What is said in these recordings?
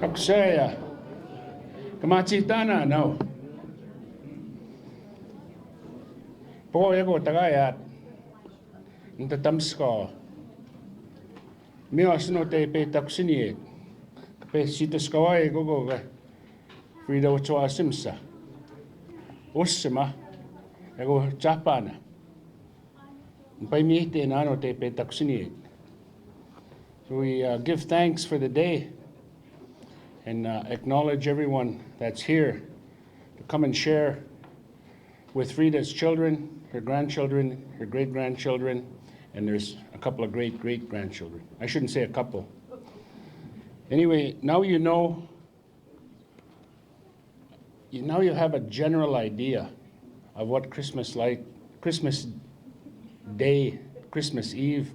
Aksaya. Kamatitana no. Po ego tagayat. Nta tamsko. Mios no te pe taksini. Pe sitaskawai gogo ga. Freda Ahenakew. Ussima. Ego Japana. Pai mi te nano te pe taksini. So we give thanks for the day and acknowledge everyone that's here to come and share with Freda's children, her grandchildren, her great-grandchildren, and there's a couple of great-great-grandchildren. I shouldn't say a couple. Anyway, now you know, now you have a general idea of what Christmas Day, Christmas Eve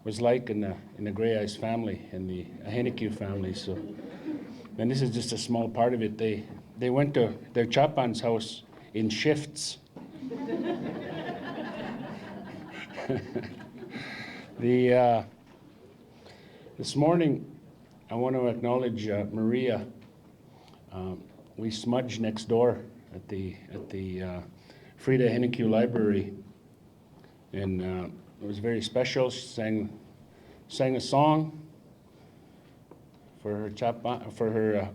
was like in the Grey Eyes family and the Ahenakew family. So, and this is just a small part of it. They went to their chapan's house in shifts. This morning, I want to acknowledge Maria. We smudged next door at the Freda Ahenakew Library, and it was very special. She sang a song for her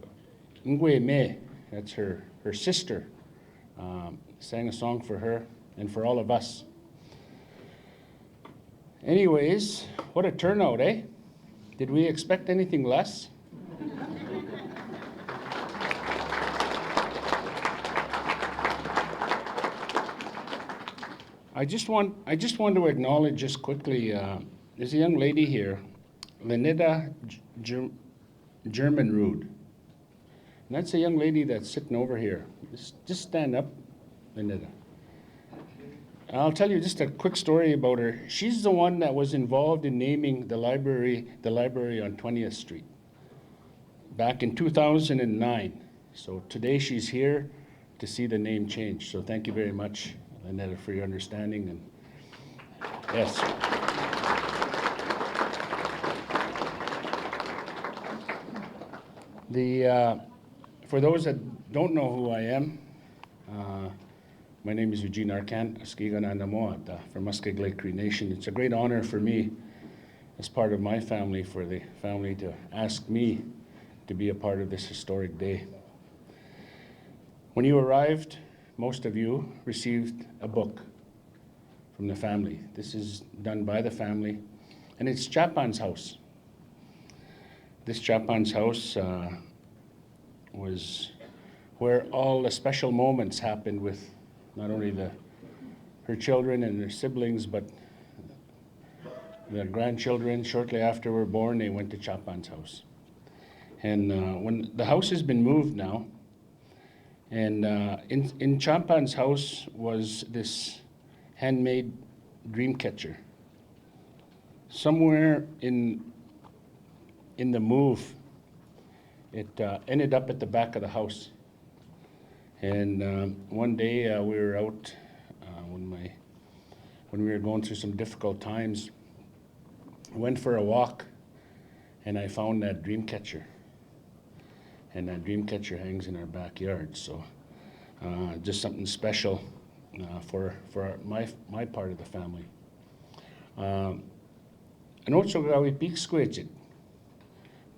Ngwe Me, that's her sister. Sang a song for her and for all of us. Anyways, what a turnout, eh? Did we expect anything less? I just want to acknowledge just quickly, there's a young lady here, Lenita Germanrud. And that's a young lady that's sitting over here. Just stand up, Lenita. I'll tell you just a quick story about her. She's the one that was involved in naming the library on 20th Street back in 2009. So today she's here to see the name change. So thank you very much, Lenita, for your understanding. And yes. For those that don't know who I am, my name is Eugene Arcand, Askiga Namoat from Muskegon Cree Nation. It's a great honor for me, as part of my family, for the family to ask me to be a part of this historic day. When you arrived, most of you received a book from the family. This is done by the family, and it's Chapan's house. This Chapan's house was where all the special moments happened with not only her children and their siblings, but their grandchildren. Shortly after we were born, they went to Chapan's house. And when the house has been moved now, and in Chapan's house was this handmade dream catcher. Somewhere in the move, it ended up at the back of the house. And one day we were out when we were going through some difficult times. I went for a walk, and I found that dream catcher. And that dream catcher hangs in our backyard. So just something special for my part of the family. And also gawi peak squidget.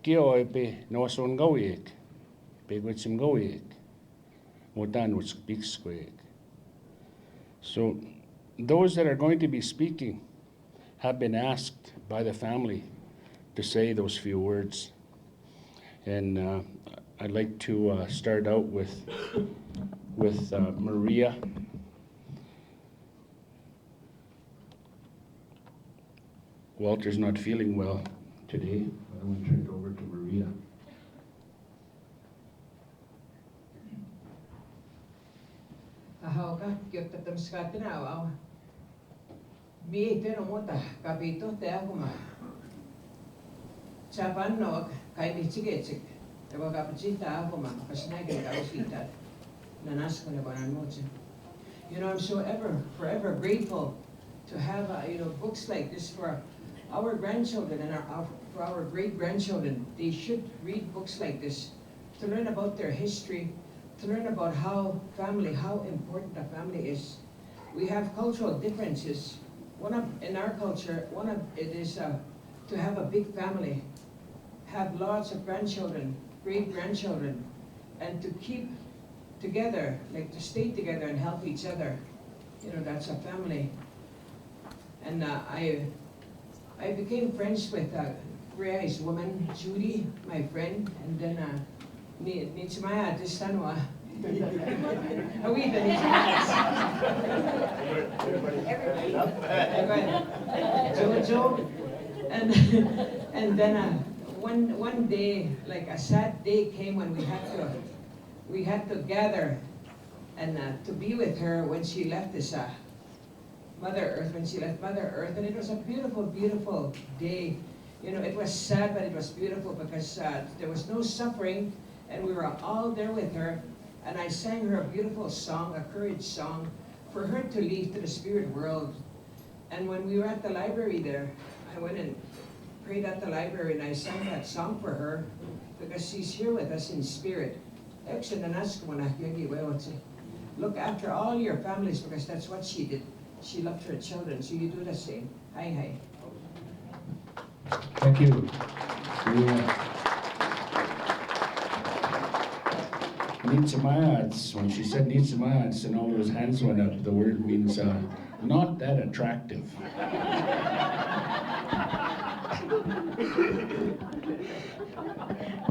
Kio epe no son gawiek. Pe gwitsim gawiek. Modan would speak squig. So those that are going to be speaking have been asked by the family to say those few words. And I'd like to start out with Maria. Walter's not feeling well today, but I'm going to turn it over to Maria. Ahoka kiota tamskatina au. Mi te no mota kapito te aguma. Chapanno kai ni chigechik. Ego kapchita aguma kasnage kaushita. Nanasko ne banan moche. You know, I'm so forever grateful to have books like this for our grandchildren and for for our great-grandchildren. They should read books like this to learn about their history, to learn about how important a family is. We have cultural differences. In our culture, it is to have a big family, have lots of grandchildren, great-grandchildren, and to keep together, like to stay together and help each other. You know, that's a family. And I became friends with Cree's woman, Judy, my friend, and then Nitzmaya Tistanwa. Jojo. And then one day, like a sad day came when we had to gather and to be with her when she left this Mother Earth, and it was a beautiful, beautiful day. You know, it was sad, but it was beautiful because there was no suffering, and we were all there with her. And I sang her a beautiful song, a courage song, for her to leave to the spirit world. And when we were at the library there, I went and prayed at the library, and I sang that song for her because she's here with us in spirit. Look after all your families because that's what she did. She loved her children, so you do the same. Hi. Thank you. Nitzamayads, when she said Nitzamayads and all those hands went up, the word means not that attractive.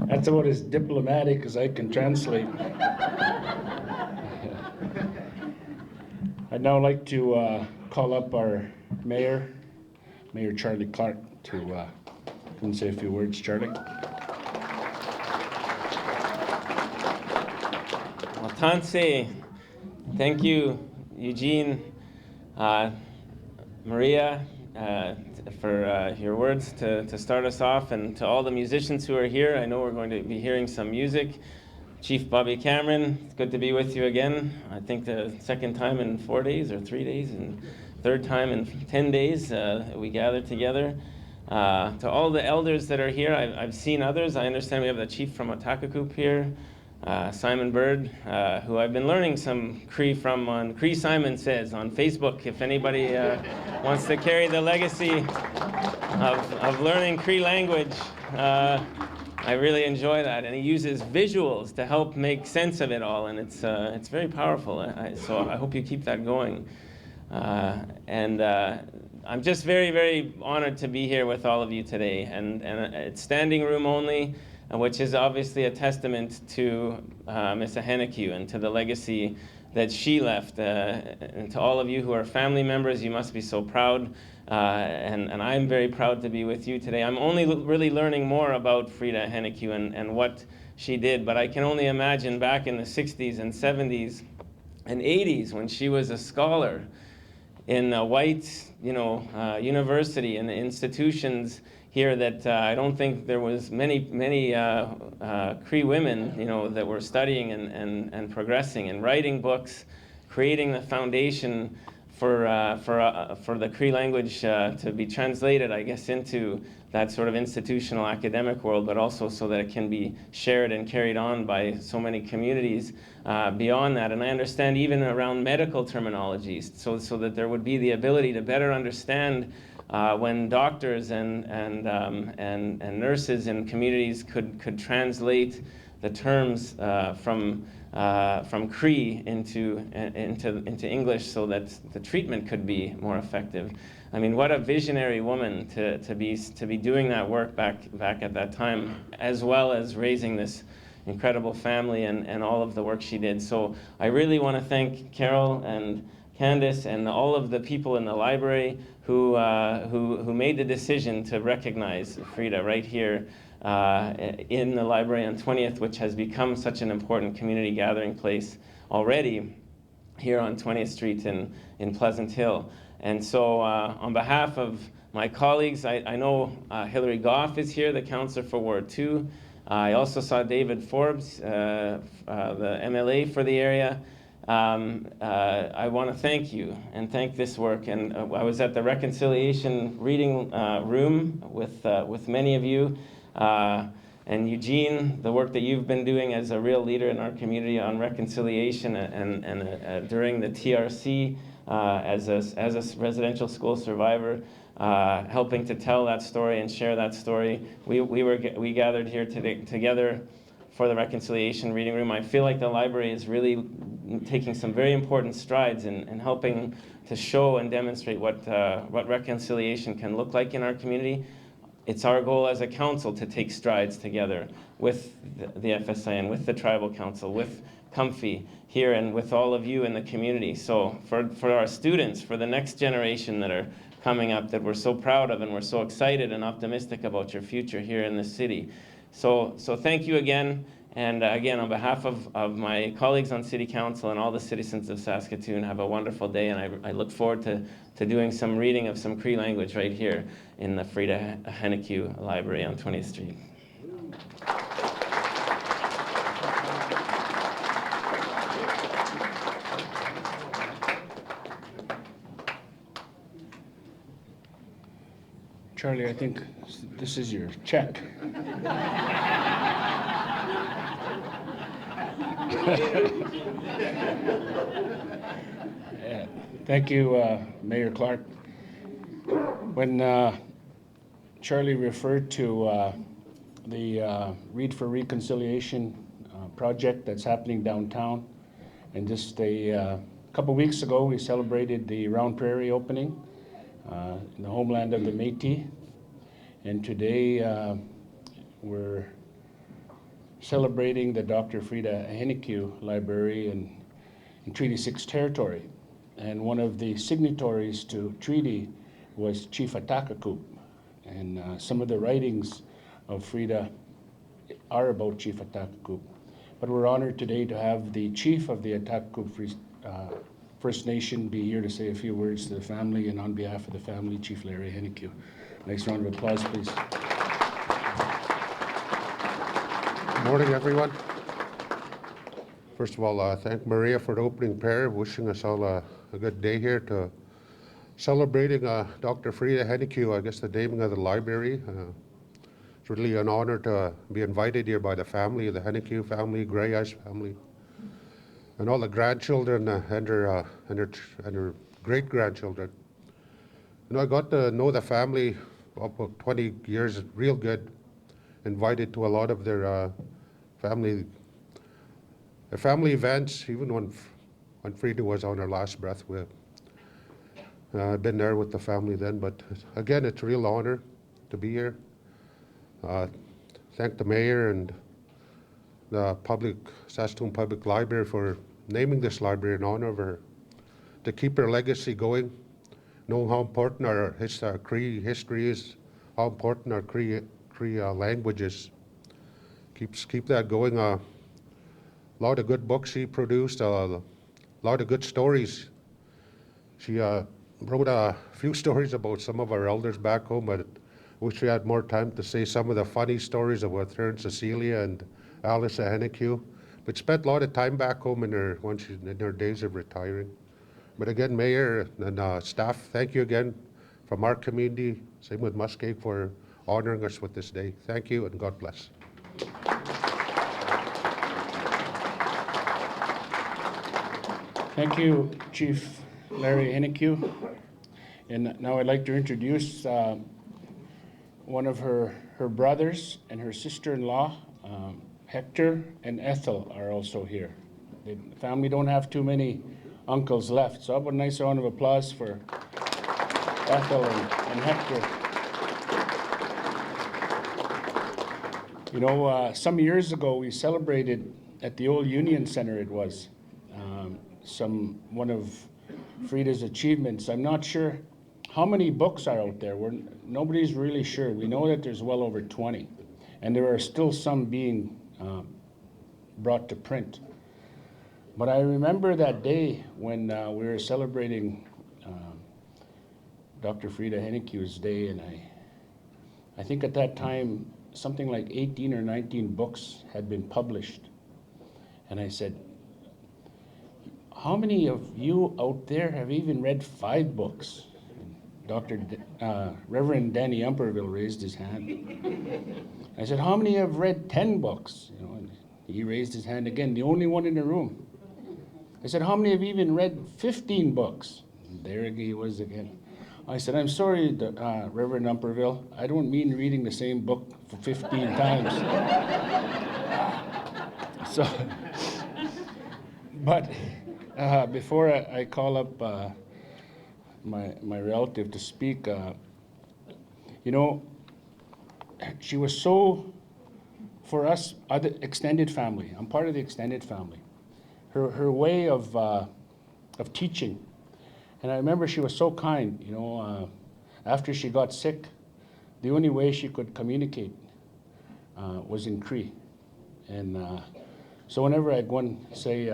That's about as diplomatic as I can translate. I'd now like to call up our Mayor Charlie Clark, to come and say a few words. Charlie. Well, Tansei, thank you, Eugene, Maria, for your words to start us off, and to all the musicians who are here. I know we're going to be hearing some music. Chief Bobby Cameron, it's good to be with you again. I think the second time in 4 days or 3 days, and third time in 10 days we gathered together. To all the elders that are here, I've seen others. I understand we have the chief from Ahenakew here, Simon Bird, who I've been learning some Cree from on Cree Simon Says on Facebook. If anybody wants to carry the legacy of learning Cree language, I really enjoy that, and he uses visuals to help make sense of it all, and it's very powerful. So I hope you keep that going. And I'm just very, very honored to be here with all of you today, and it's standing room only, which is obviously a testament to Miss Ahenakew and to the legacy that she left. And to all of you who are family members, you must be so proud. And I'm very proud to be with you today. I'm only really learning more about Freda Ahenakew and what she did, but I can only imagine back in the 60s and 70s and 80s when she was a scholar in a white, university and institutions here that I don't think there was many Cree women, that were studying and progressing and writing books, creating the foundation for the Cree language to be translated, I guess, into that sort of institutional academic world, but also so that it can be shared and carried on by so many communities beyond that. And I understand even around medical terminologies, so that there would be the ability to better understand when doctors and nurses in communities could translate the terms from Cree into English, so that the treatment could be more effective. I mean, what a visionary woman to be doing that work back at that time, as well as raising this incredible family and all of the work she did. So I really want to thank Carol and Candace and all of the people in the library who made the decision to recognize Freda right here in the library on 20th, which has become such an important community gathering place already here on 20th Street in Pleasant Hill. And so on behalf of my colleagues, I know Hilary Goff is here, the counselor for Ward 2. I also saw David Forbes, the MLA for the area, I want to thank you and thank this work. And I was at the reconciliation reading room with many of you. And Eugene, the work that you've been doing as a real leader in our community on reconciliation and during the TRC as a residential school survivor, helping to tell that story and share that story. We gathered here together for the reconciliation reading room. I feel like the library is really taking some very important strides in helping to show and demonstrate what reconciliation can look like in our community. It's our goal as a council to take strides together with the FSI and with the Tribal Council, with Comfy here and with all of you in the community. So for our students, for the next generation that are coming up, that we're so proud of and we're so excited and optimistic about your future here in the city. So thank you again. And again, on behalf of my colleagues on City Council and all the citizens of Saskatoon, have a wonderful day, and I look forward to doing some reading of some Cree language right here in the Freda Ahenakew Library on 20th Street. Charlie, I think this is your check. Yeah. Thank you, Mayor Clark. When Charlie referred to the Read for Reconciliation project that's happening downtown, and just a couple weeks ago we celebrated the Round Prairie opening in the homeland of the Métis, and today we're celebrating the Dr. Freda Ahenakew Library in Treaty 6 territory. And one of the signatories to treaty was Chief Ahenakew. And some of the writings of Freda are about Chief Ahenakew. But we're honored today to have the chief of the Ahenakew First Nation be here to say a few words to the family, and on behalf of the family, Chief Larry Ahenakew. Nice round of applause, please. Good morning, everyone. First of all, thank Maria for the opening prayer, wishing us all a good day here to celebrating Dr. Freda Ahenakew, I guess the naming of the library. It's really an honor to be invited here by the family, the Ahenakew family, Grey Eyes family, and all the grandchildren and their great-grandchildren. You know, I got to know the family about 20 years, real good. Invited to a lot of their family events, even when Freda was on her last breath. I've been there with the family then, but again, it's a real honor to be here. Thank the mayor and the Saskatoon Public Library for naming this library in honor of her, to keep her legacy going, know how important our Cree history is, how important our Cree languages. Keep that going. A lot of good books she produced, a lot of good stories. She wrote a few stories about some of our elders back home, but I wish we had more time to say some of the funny stories about her and Cecilia and Alice Ahenakew. But spent a lot of time back home in her days of retiring. But again, Mayor and staff, thank you again from our community, same with Muskeg, for honoring us with this day. Thank you and God bless. Thank you, Chief Larry Ahenakew. And now I'd like to introduce one of her brothers and her sister-in-law, Hector and Ethel are also here. The family don't have too many uncles left, so I have a nice round of applause for Ethel and Hector. You know, some years ago we celebrated at the old Union Center, it was, one of Freda's achievements. I'm not sure how many books are out there. Nobody's really sure. We know that there's well over 20, and there are still some being brought to print. But I remember that day when we were celebrating Dr. Freda Ahenakew's day, and I think at that time something like 18 or 19 books had been published. And I said, how many of you out there have even read 5 books? Reverend Danny Umperville raised his hand. I said, how many have read 10 books? You know, and he raised his hand again, the only one in the room. I said, how many have even read 15 books? And there he was again. I said, I'm sorry, Reverend Umperville, I don't mean reading the same book for 15 times. So, but before I call up my relative to speak, you know, she was so, for us, other extended family. I'm part of the extended family. Her way of teaching, and I remember she was so kind. You know, after she got sick, the only way she could communicate was in Cree, and so whenever I'd go and say,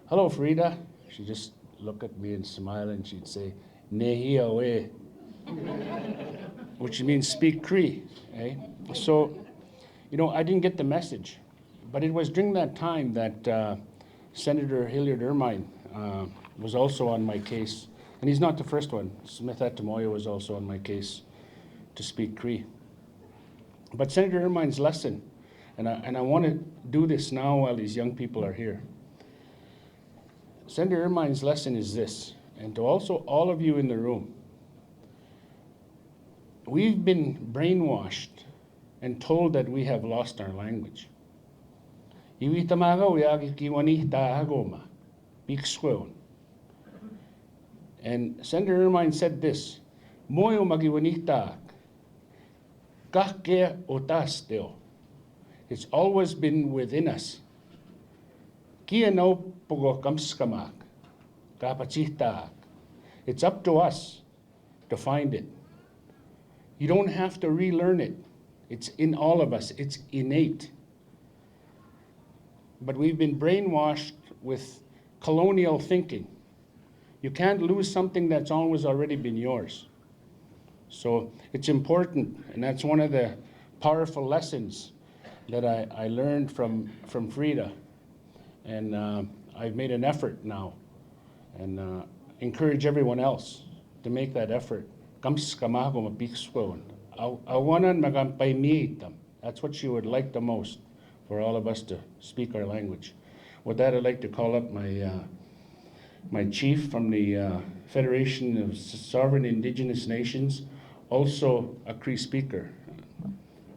"Hello, Freda," she'd just look at me and smile, and she'd say, "Nehi awe," which means speak Cree. Eh? So, you know, I didn't get the message, but it was during that time that Senator Hilliard Ermine was also on my case, and he's not the first one. Smith Atamoya was also on my case to speak Cree. But Senator Ermine's lesson, and I want to do this now while these young people are here. Senator Ermine's lesson is this, and to also all of you in the room. We've been brainwashed and told that we have lost our language. And Senator Ermine said this, "Moyo magiwanita, kahke otasteo." It's always been within us. Kia no pogo kamskamak, kapachita. It's up to us to find it. You don't have to relearn it. It's in all of us. It's innate. But we've been brainwashed with colonial thinking. You can't lose something that's always already been yours. So it's important, and that's one of the powerful lessons that I learned from Freda. And I've made an effort now, and encourage everyone else to make that effort. That's what she would like the most, for all of us to speak our language. With that, I'd like to call up my chief from the Federation of Sovereign Indigenous Nations, also a Cree speaker,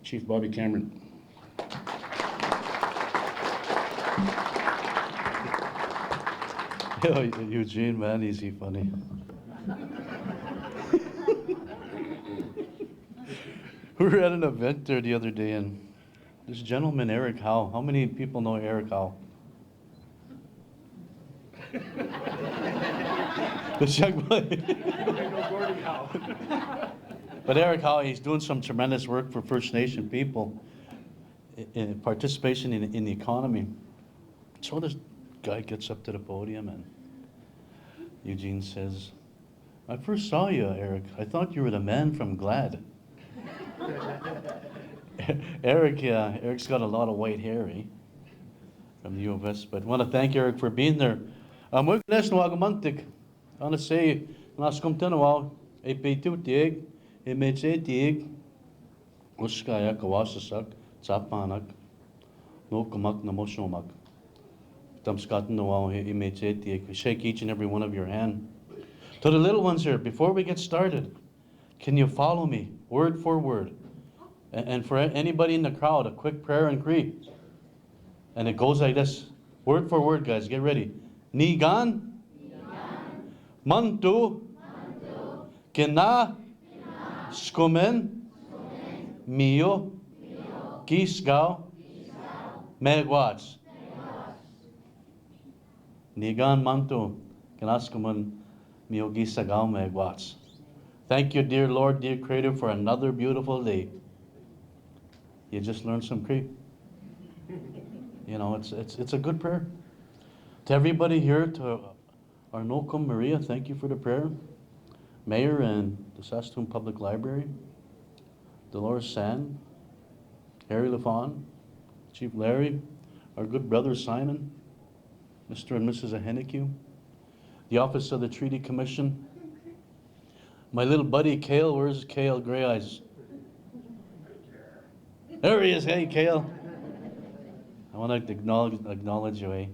Chief Bobby Cameron. Yo, Eugene, man, is he funny? We were at an event there the other day, and this gentleman, Eric Howe. How many people know Eric Howe? This young boy. But Eric Howe, he's doing some tremendous work for First Nation people in participation in the economy. So this guy gets up to the podium, and Eugene says, "I first saw you, Eric. I thought you were the man from Glad." Eric's got a lot of white hair, from the U of S, but I want to thank Eric for being there. I want to say, Nascomtanawa, a Petutig, a Metsetig, Uskaya, Kawasasak, Tsapanak, no Kamak Namoshomak. Shake each and every one of your hand. To the little ones here, before we get started, can you follow me word for word? And for anybody in the crowd, a quick prayer in Cree. And it goes like this, word for word, guys, get ready. Nigan, Mantu, Kina, Skumen, Mio, Gisgao, Megwats. Nigan Mantu, Kanaskuman, Miogi Sagao Megwats. Thank you, dear Lord, dear Creator, for another beautiful day. You just learned some Cree. You know, it's a good prayer. To everybody here, to our Nokum Maria, thank you for the prayer. Mayor and the Saskatoon Public Library, Dolores Sand, Harry LaFawn, Chief Larry, our good brother Simon, Mr. and Mrs. Ahenakew, the Office of the Treaty Commission. My little buddy Cale, where's Cale Grey Eyes? There he is, hey Cale. I want to acknowledge you, eh?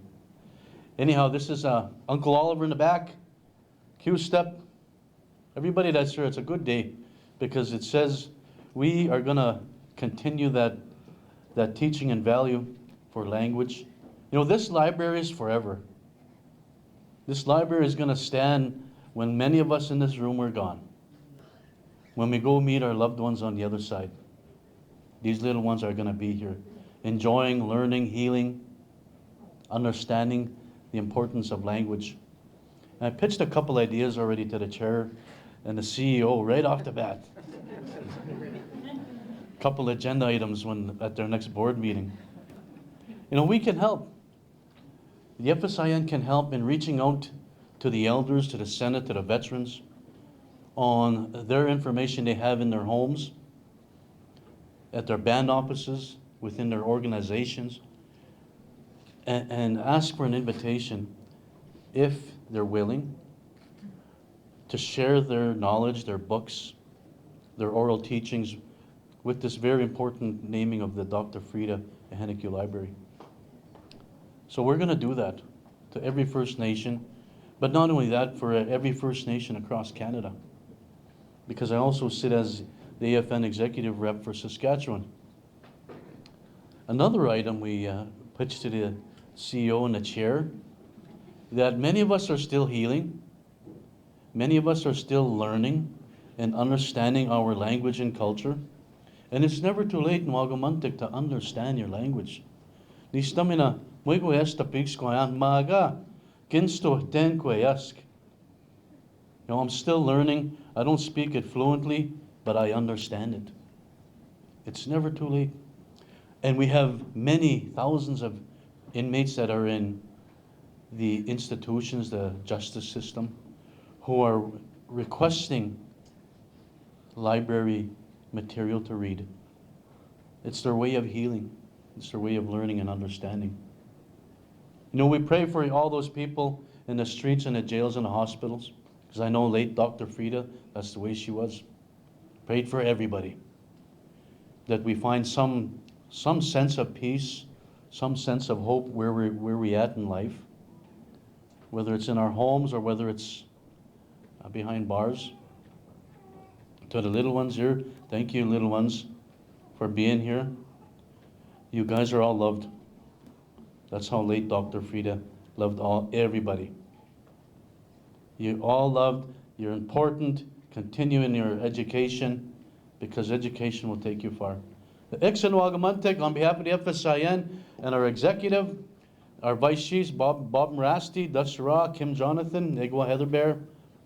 Anyhow, this is Uncle Oliver in the back. Q step. Everybody that's here, it's a good day because it says we are going to continue that teaching and value for language. You know, this library is forever. This library is going to stand when many of us in this room are gone. When we go meet our loved ones on the other side. These little ones are going to be here, enjoying, learning, healing, understanding the importance of language. And I pitched a couple ideas already to the chair and the CEO right off the bat. Couple agenda items at their next board meeting. You know, we can help. The FSIN can help in reaching out to the elders, to the Senate, to the veterans on their information they have in their homes, at their band offices, within their organizations, and ask for an invitation if they're willing to share their knowledge, their books, their oral teachings with this very important naming of the Dr. Freda Ahenakew Library. So we're going to do that to every First Nation, but not only that, for every First Nation across Canada. Because I also sit as the AFN Executive Rep for Saskatchewan. Another item we pitched to the CEO and the chair, that many of us are still healing, many of us are still learning and understanding our language and culture. And it's never too late in Wagamuntik to understand your language. Ni stamina moigo esta pigs koyan maga kinsto ten koyask. You know, I'm still learning. I don't speak it fluently, but I understand it. It's never too late. And we have many thousands of inmates that are in the institutions, the justice system, who are requesting library material to read. It's their way of healing. It's their way of learning and understanding. You know, we pray for all those people in the streets and the jails and the hospitals, because I know late Dr. Freda, that's the way she was. Prayed for everybody, that we find some sense of peace, some sense of hope where we at in life, whether it's in our homes or whether it's behind bars. To the little ones here, thank you, little ones, for being here. You guys are all loved. That's how late Dr. Freda loved everybody. You all loved, you're important, continue in your education, because education will take you far. The Ixon Wagamuntik, on behalf of the FSIN and our executive, our vice chiefs, Bob Marasti, Dutch Ra, Kim Jonathan, Negwa Heather Bear,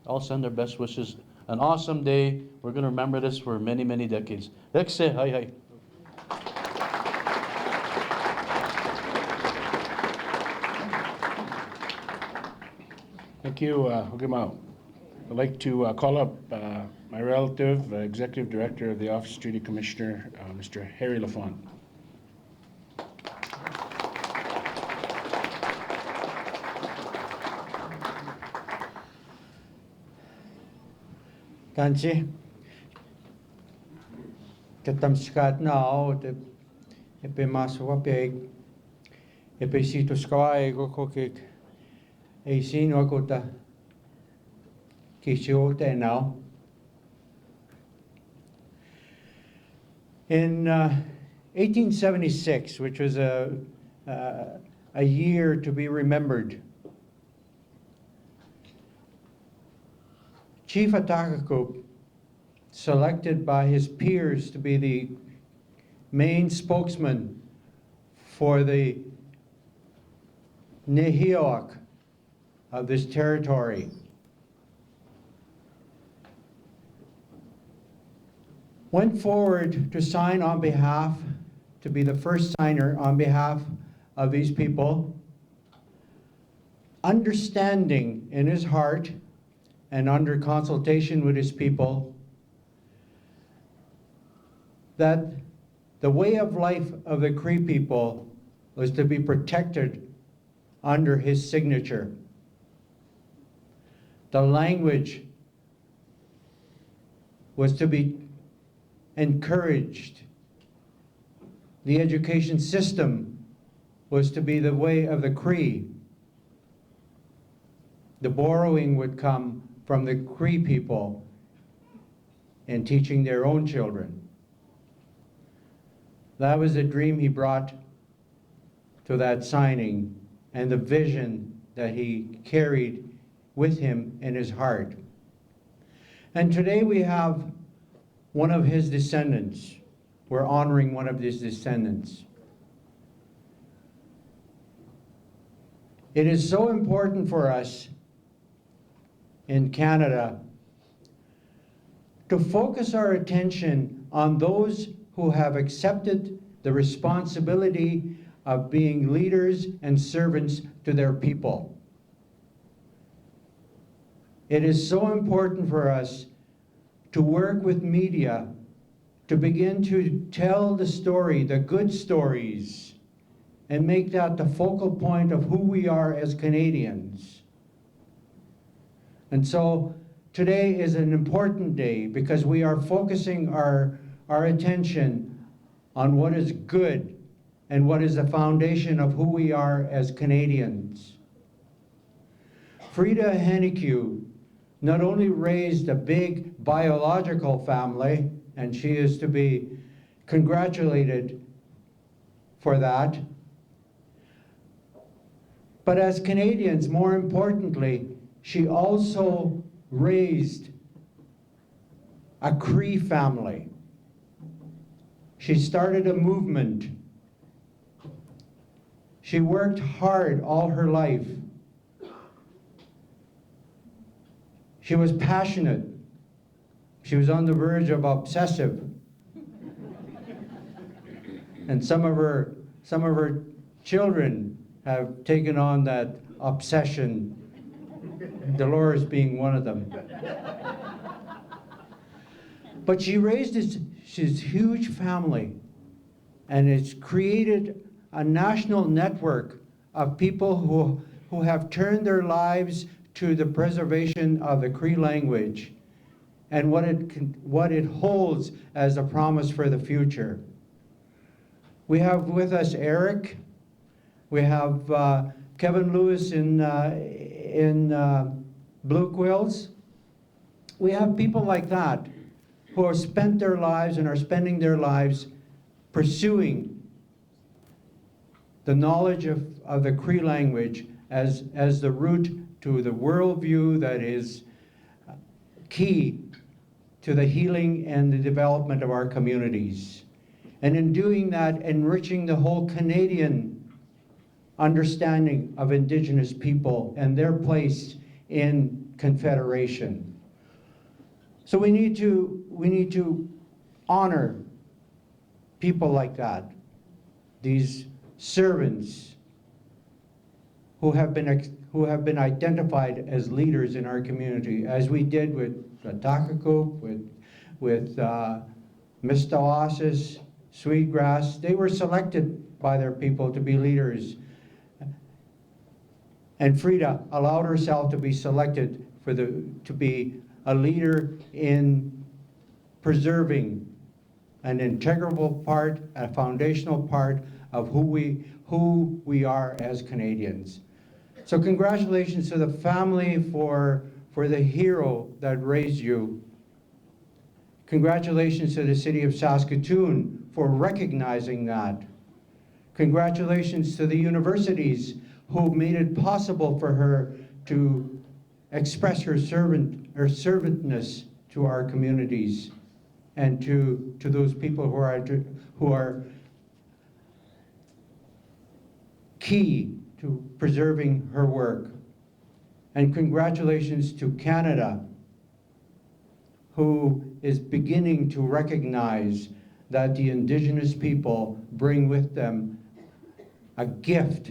all send their best wishes. An awesome day. We're going to remember this for many, many decades. Exe, hi, hi. Thank you, Hugimau. I'd like to call up my relative, Executive Director of the Office of Treaty Commissioner, Mr. Harry Lafont. Kanchi, katam skat now, the epe maswapeg, epe sito skawai go kokik, a scene wakota kishote now. In 1876, which was a year to be remembered, Chief Ahenakew, selected by his peers to be the main spokesman for the Nehiawak of this territory, went forward to sign on behalf, to be the first signer on behalf of these people, understanding in his heart and under consultation with his people that the way of life of the Cree people was to be protected under his signature. The language was to be encouraged. The education system was to be the way of the Cree. The borrowing would come from the Cree people in teaching their own children. That was the dream he brought to that signing and the vision that he carried with him in his heart. And today we have one of his descendants. We're honoring one of his descendants. It is so important for us in Canada to focus our attention on those who have accepted the responsibility of being leaders and servants to their people. It is so important for us to work with media to begin to tell the story, the good stories, and make that the focal point of who we are as Canadians. And so today is an important day because we are focusing our attention on what is good and what is the foundation of who we are as Canadians. Freda Ahenakew not only raised a big biological family, and she is to be congratulated for that, but as Canadians, more importantly, she also raised a Cree family. She started a movement. She worked hard all her life. She was passionate. She was on the verge of obsessive. And some of her children have taken on that obsession, Dolores being one of them. But she raised this huge family, and it's created a national network of people who have turned their lives to the preservation of the Cree language and what it holds as a promise for the future. We have with us Eric. We have Kevin Lewis in Blue Quills. We have people like that who have spent their lives and are spending their lives pursuing the knowledge of the Cree language as the route to the worldview that is key to the healing and the development of our communities. And in doing that, enriching the whole Canadian understanding of Indigenous people and their place in Confederation. So we need to honor people like that, these servants who have been identified as leaders in our community, as we did with Takakoop, with Mistawasis, Sweetgrass. They were selected by their people to be leaders. And Freda allowed herself to be selected to be a leader in preserving an integral part, a foundational part of who we are as Canadians. So congratulations to the family for the hero that raised you. Congratulations to the city of Saskatoon for recognizing that. Congratulations to the universities who made it possible for her to express her servantness to our communities and to those people who are key to preserving her work. And congratulations to Canada, who is beginning to recognize that the Indigenous people bring with them a gift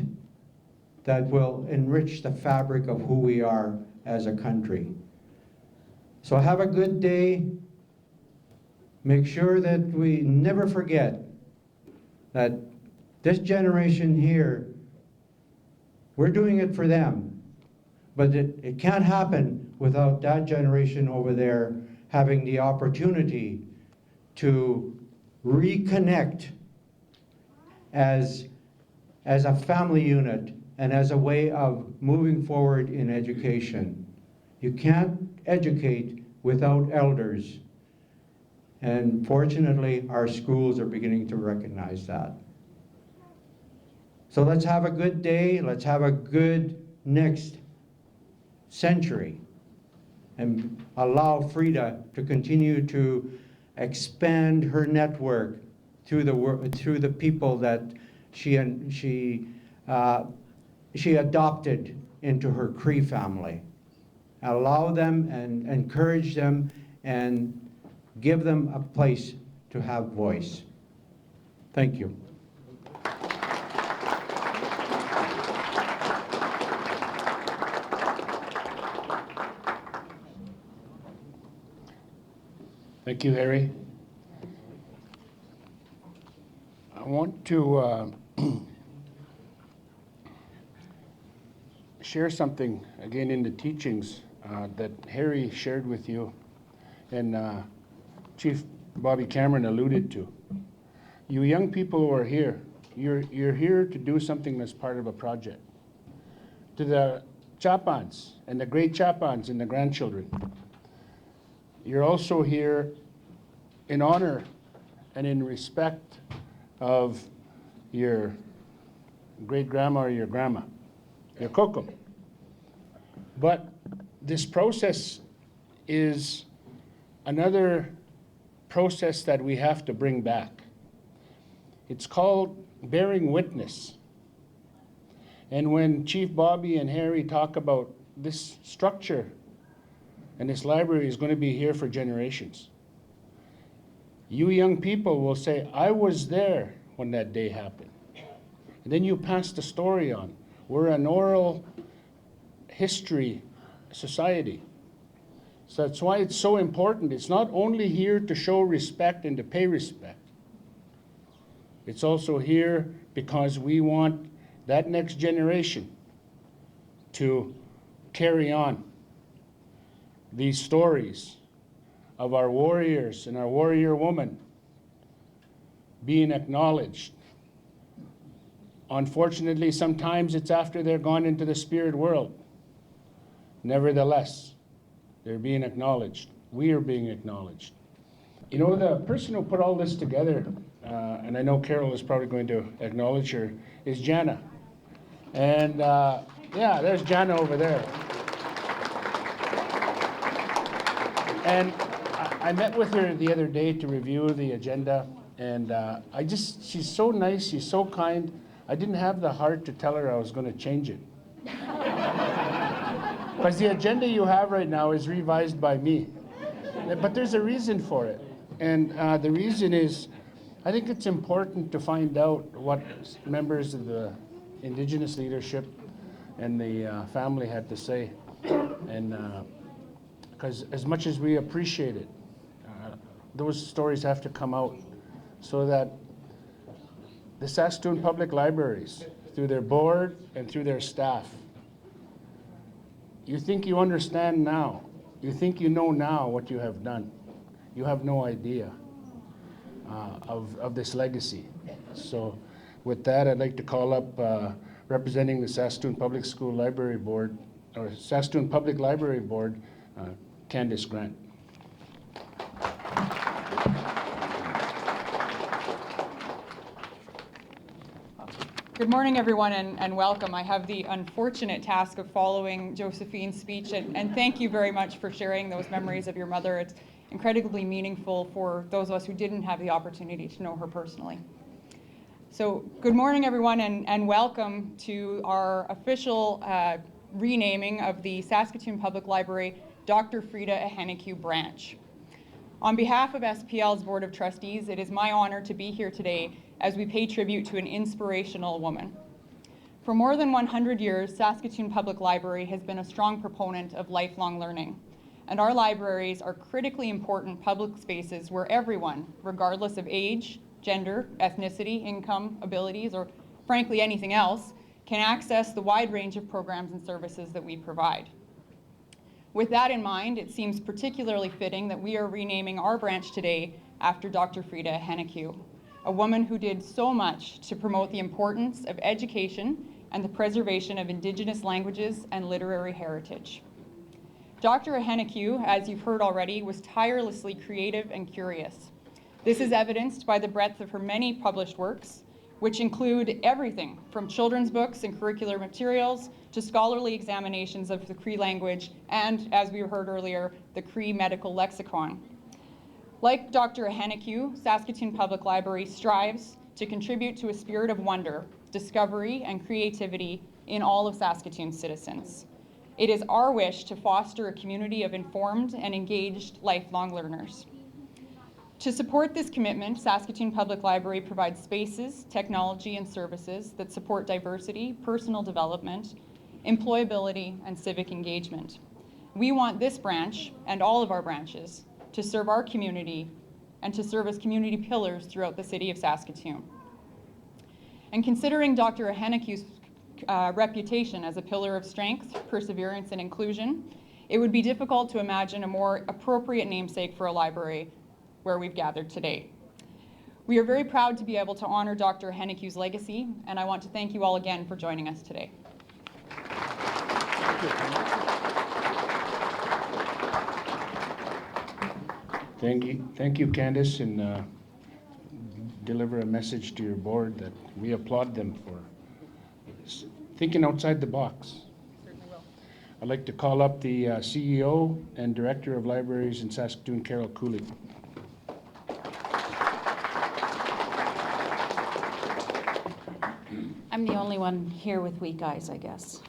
that will enrich the fabric of who we are as a country. So have a good day. Make sure that we never forget that this generation here, we're doing it for them. But it can't happen without that generation over there having the opportunity to reconnect as a family unit and as a way of moving forward in education. You can't educate without elders. And fortunately, our schools are beginning to recognize that. So let's have a good day. Let's have a good next century and allow Freda to continue to expand her network through the people that she adopted into her Cree family. Allow them and encourage them and give them a place to have voice. Thank you. Thank you, Harry. I want to share something again in the teachings that Harry shared with you and Chief Bobby Cameron alluded to. You young people who are here, you're here to do something that's part of a project. To the Chapans and the great Chapans and the grandchildren, you're also here in honor and in respect of your great-grandma or your grandma, your kokum. But this process is another process that we have to bring back. It's called bearing witness. And when Chief Bobby and Harry talk about this structure and this library is going to be here for generations, you young people will say, I was there when that day happened. And then you pass the story on. We're an oral history society. So that's why it's so important. It's not only here to show respect and to pay respect. It's also here because we want that next generation to carry on these stories of our warriors and our warrior women being acknowledged. Unfortunately, sometimes it's after they're gone into the spirit world. Nevertheless, they're being acknowledged. We are being acknowledged. You know, the person who put all this together, and I know Carol is probably going to acknowledge her, is Jana. And yeah, there's Jana over there. And I met with her the other day to review the agenda, and she's so nice, she's so kind. I didn't have the heart to tell her I was going to change it. Because the agenda you have right now is revised by me. But there's a reason for it. And the reason is, I think it's important to find out what members of the Indigenous leadership and the family had to say. And because as much as we appreciate it, those stories have to come out so that the Saskatoon Public Libraries, through their board and through their staff, you think you understand now, you think you know now what you have done. You have no idea of this legacy. So with that, I'd like to call up representing the Saskatoon Public School Library Board, or Saskatoon Public Library Board, Candace Grant. Good morning, everyone, and welcome. I have the unfortunate task of following Josephine's speech, and thank you very much for sharing those memories of your mother. It's incredibly meaningful for those of us who didn't have the opportunity to know her personally. So good morning, everyone, and welcome to our official renaming of the Saskatoon Public Library Dr. Freda Ahenakew branch. On behalf of SPL's Board of Trustees, it is my honor to be here today as we pay tribute to an inspirational woman. For more than 100 years, Saskatoon Public Library has been a strong proponent of lifelong learning, and our libraries are critically important public spaces where everyone, regardless of age, gender, ethnicity, income, abilities, or frankly anything else, can access the wide range of programs and services that we provide. With that in mind, it seems particularly fitting that we are renaming our branch today after Dr. Freda Ahenakew, a woman who did so much to promote the importance of education and the preservation of Indigenous languages and literary heritage. Dr. Ahenakew, as you've heard already, was tirelessly creative and curious. This is evidenced by the breadth of her many published works, which include everything from children's books and curricular materials to scholarly examinations of the Cree language and, as we heard earlier, the Cree medical lexicon. Like Dr. Ahenakew, Saskatoon Public Library strives to contribute to a spirit of wonder, discovery, and creativity in all of Saskatoon's citizens. It is our wish to foster a community of informed and engaged lifelong learners. To support this commitment, Saskatoon Public Library provides spaces, technology, and services that support diversity, personal development, employability, and civic engagement. We want this branch, and all of our branches, to serve our community and to serve as community pillars throughout the city of Saskatoon. And considering Dr. Ahenakew's reputation as a pillar of strength, perseverance, and inclusion, it would be difficult to imagine a more appropriate namesake for a library where we've gathered today. We are very proud to be able to honor Dr. Ahenakew's legacy, and I want to thank you all again for joining us today. Thank you, Candace, and deliver a message to your board that we applaud them for thinking outside the box. Certainly will. I'd like to call up the CEO and Director of Libraries in Saskatoon, Carol Cooley. I'm the only one here with weak eyes, I guess.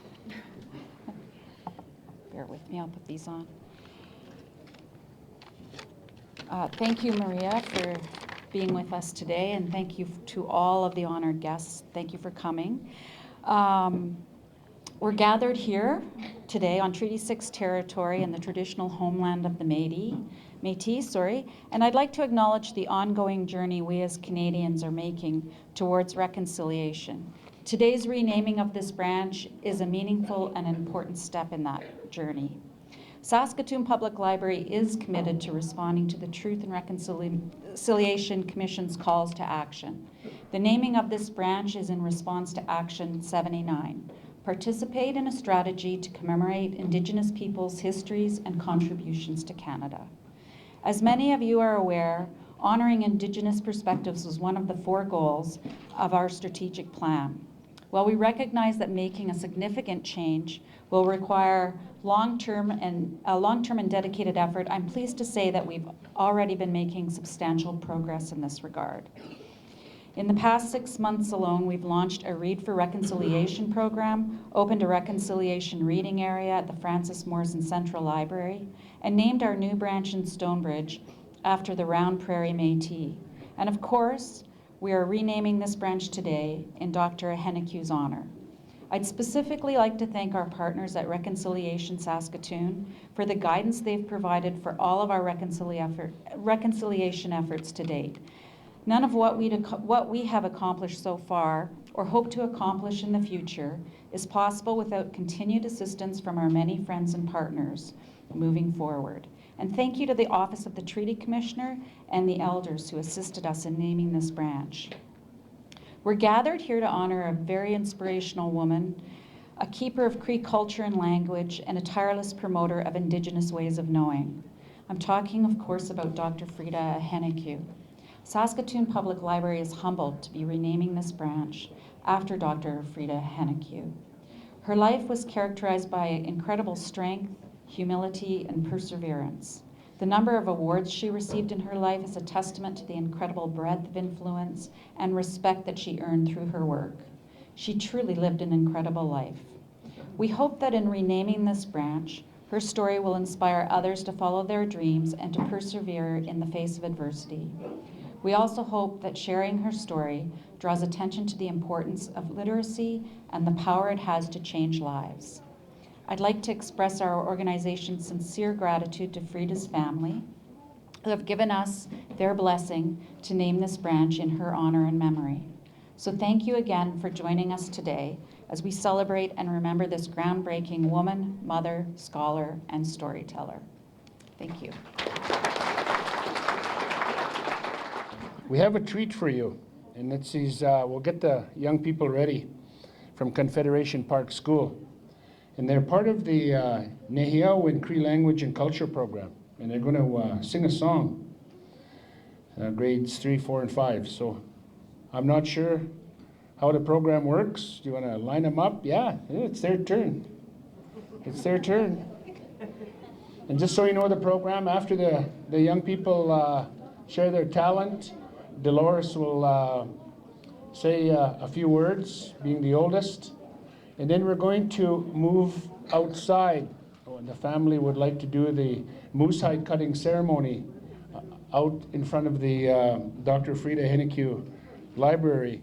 Bear with me, I'll put these on. Thank you, Maria, for being with us today, and thank you to all of the honored guests. Thank you for coming. We're gathered here today on Treaty 6 territory in the traditional homeland of the Métis, and I'd like to acknowledge the ongoing journey we as Canadians are making towards reconciliation. Today's renaming of this branch is a meaningful and important step in that journey. Saskatoon Public Library is committed to responding to the Truth and Reconciliation Commission's calls to action. The naming of this branch is in response to Action 79. Participate in a strategy to commemorate Indigenous peoples' histories and contributions to Canada. As many of you are aware, honoring Indigenous perspectives was one of the 4 goals of our strategic plan. While we recognize that making a significant change will require long-term and dedicated effort, I'm pleased to say that we've already been making substantial progress in this regard. In the past 6 months alone, we've launched a Read for Reconciliation program, opened a reconciliation reading area at the Francis Morrison Central Library, and named our new branch in Stonebridge after the Round Prairie Métis. And of course, we are renaming this branch today in Dr. Ahenakew's honor. I'd specifically like to thank our partners at Reconciliation Saskatoon for the guidance they've provided for all of our reconciliation efforts to date. None of what we have accomplished so far or hope to accomplish in the future is possible without continued assistance from our many friends and partners moving forward. And thank you to the Office of the Treaty Commissioner and the elders who assisted us in naming this branch. We're gathered here to honor a very inspirational woman, a keeper of Cree culture and language, and a tireless promoter of Indigenous ways of knowing. I'm talking, of course, about Dr. Freda Ahenakew. Saskatoon Public Library is humbled to be renaming this branch after Dr. Freda Ahenakew. Her life was characterized by incredible strength, humility, and perseverance. The number of awards she received in her life is a testament to the incredible breadth of influence and respect that she earned through her work. She truly lived an incredible life. We hope that in renaming this branch, her story will inspire others to follow their dreams and to persevere in the face of adversity. We also hope that sharing her story draws attention to the importance of literacy and the power it has to change lives. I'd like to express our organization's sincere gratitude to Freda's family, who have given us their blessing to name this branch in her honor and memory. So thank you again for joining us today as we celebrate and remember this groundbreaking woman, mother, scholar, and storyteller. Thank you. We have a treat for you, and it's these, we'll get the young people ready from Confederation Park School. And they're part of the Nehiyaw Cree Language and Culture program, and they're going to sing a song, grades 3, 4, and 5. So I'm not sure how the program works. Do you want to line them up? Yeah, it's their turn. It's their turn. And just so you know the program, after the young people share their talent, Dolores will say a few words, being the oldest, and then we're going to move outside. Oh, and the family would like to do the moose hide cutting ceremony out in front of the Dr. Freda Ahenakew library.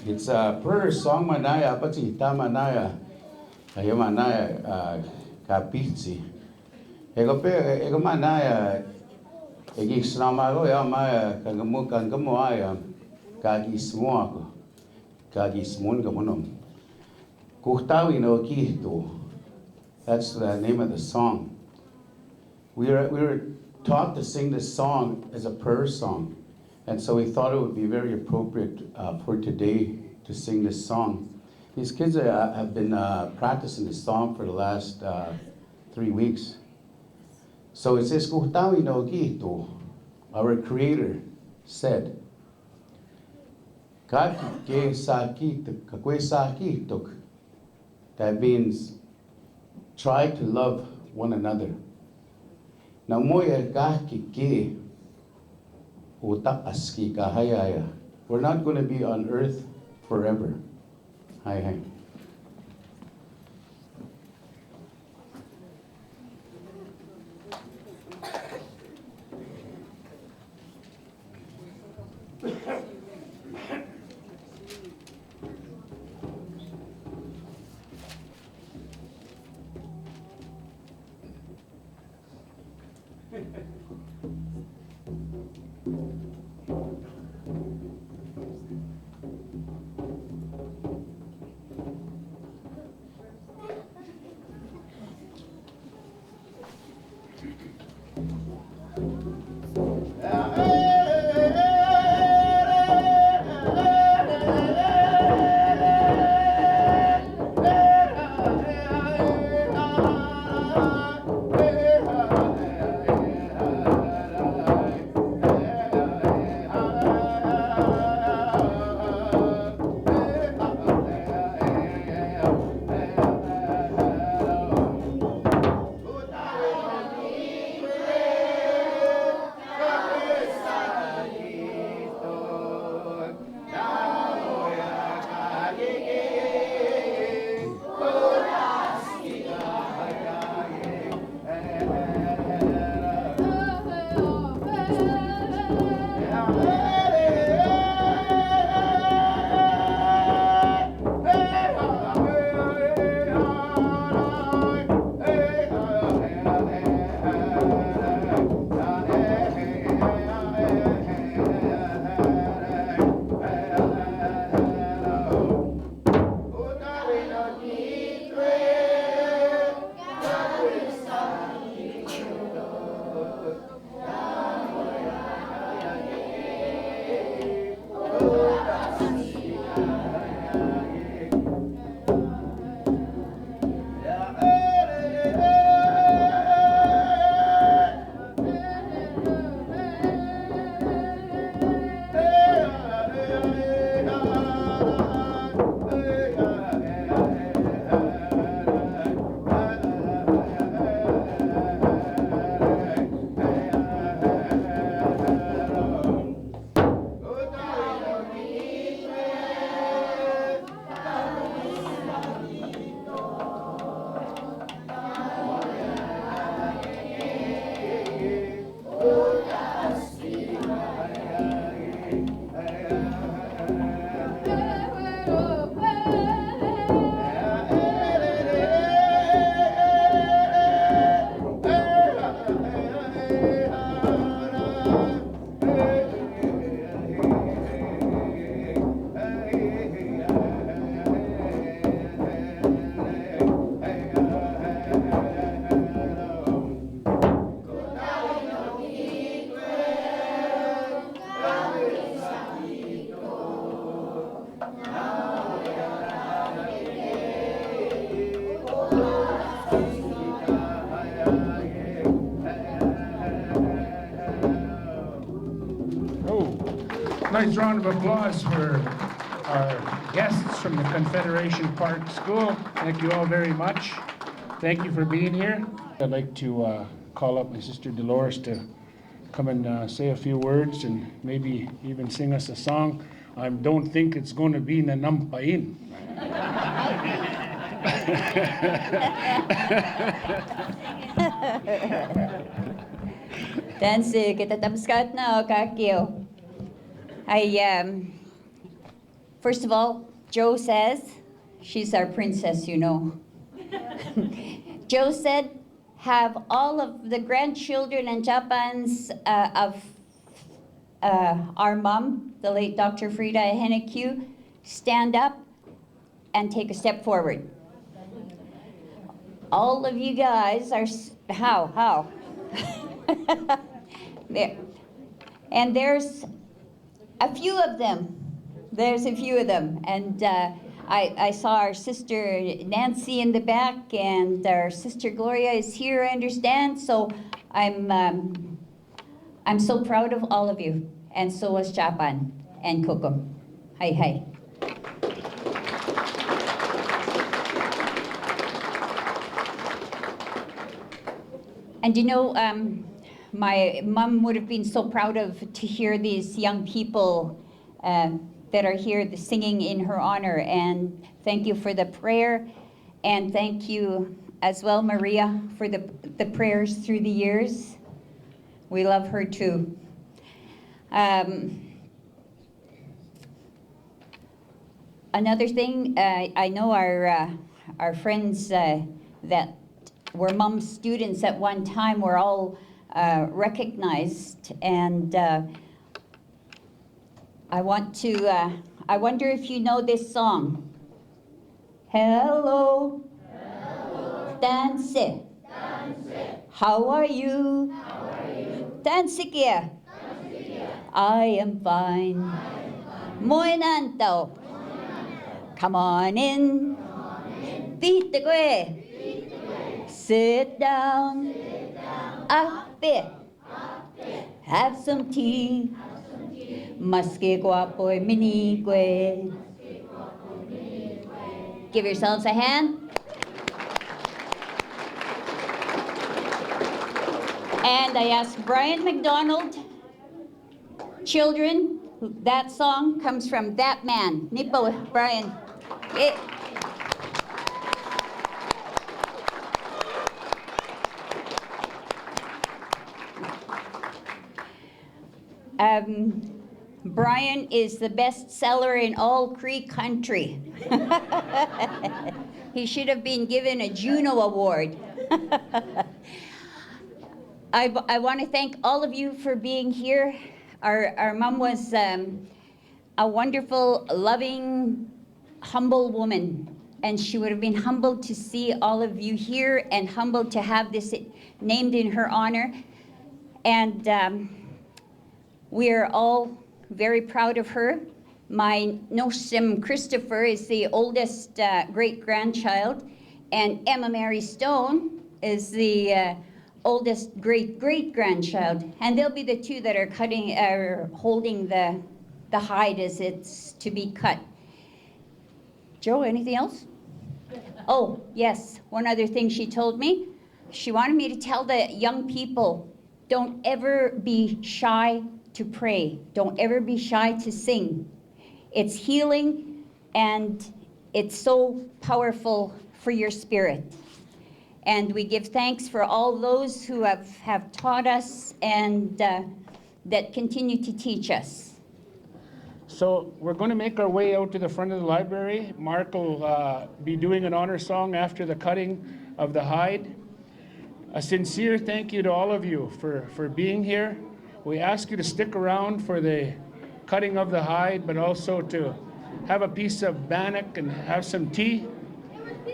It's a prayer song manaya pati tamanaya ayo manaya kapitsi ego manaya egi snamago ya maya kangamu aya kagi smuako kagi smun gamonom kuhtawi no kihto. That's the name of the song. We were taught to sing this song as a prayer song. And so we thought it would be very appropriate for today to sing this song. These kids have been practicing this song for the last 3 weeks. So it says, Kuhtawi no Gito, our Creator, said, Kakike sakituk, kakwe sakituk. That means try to love one another. Namoya kakike utak aski kahayaya. We're not going to be on earth forever. Hi, hi. Nice round of applause for our guests from the Confederation Park School. Thank you all very much. Thank you for being here. I'd like to call up my sister Dolores to come and say a few words and maybe even sing us a song. I don't think it's going to be Nanampain. Tansi, kita tamskat na o kakyo. First of all, Joe says, she's our princess, you know. Joe said, have all of the grandchildren and Japans of our mom, the late Dr. Freda Ahenakew, stand up and take a step forward. All of you guys are, how? There. And there's a few of them. And I saw our sister Nancy in the back, and our sister Gloria is here, I understand. So I'm so proud of all of you. and so was Japan and Kukum. Hi, hi. And you know, my mom would have been so proud to hear these young people that are here singing in her honor. And thank you for the prayer. And thank you as well, Maria, for the prayers through the years. We love her too. Another thing, I know our friends that were mom students at one time were all recognized, and I wonder if you know this song. Hello, Dance. How are you? Dance kia. I am fine. Moi nanto. Come on in. Vite kwe. Sit down. Ape. Have some tea. Maske guapo mini kwe. Give yourselves a hand. And I asked Brian McDonald, children, that song comes from that man. Nipo, Brian. Brian is the best seller in all Cree country. He should have been given a Juno Award. I want to thank all of you for being here. Our mom was a wonderful, loving, humble woman. And she would have been humbled to see all of you here and humbled to have this named in her honor. And we're all very proud of her. My Nosim Christopher is the oldest great-grandchild, and Emma Mary Stone is the oldest great-great-grandchild. And they'll be the two that are holding the hide as it's to be cut. Joe, anything else? Oh, yes, one other thing she told me. She wanted me to tell the young people, don't ever be shy to pray. Don't ever be shy to sing. It's healing and it's so powerful for your spirit. And we give thanks for all those who have taught us and that continue to teach us. So we're going to make our way out to the front of the library. Mark will be doing an honor song after the cutting of the hide. A sincere thank you to all of you for being here. We ask you to stick around for the cutting of the hide, but also to have a piece of bannock and have some tea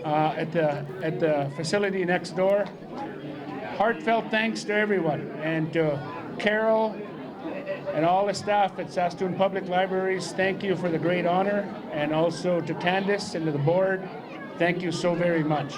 at the facility next door. Heartfelt thanks to everyone, and to Carol and all the staff at Saskatoon Public Libraries. Thank you for the great honor, and also to Candace and to the board. Thank you so very much.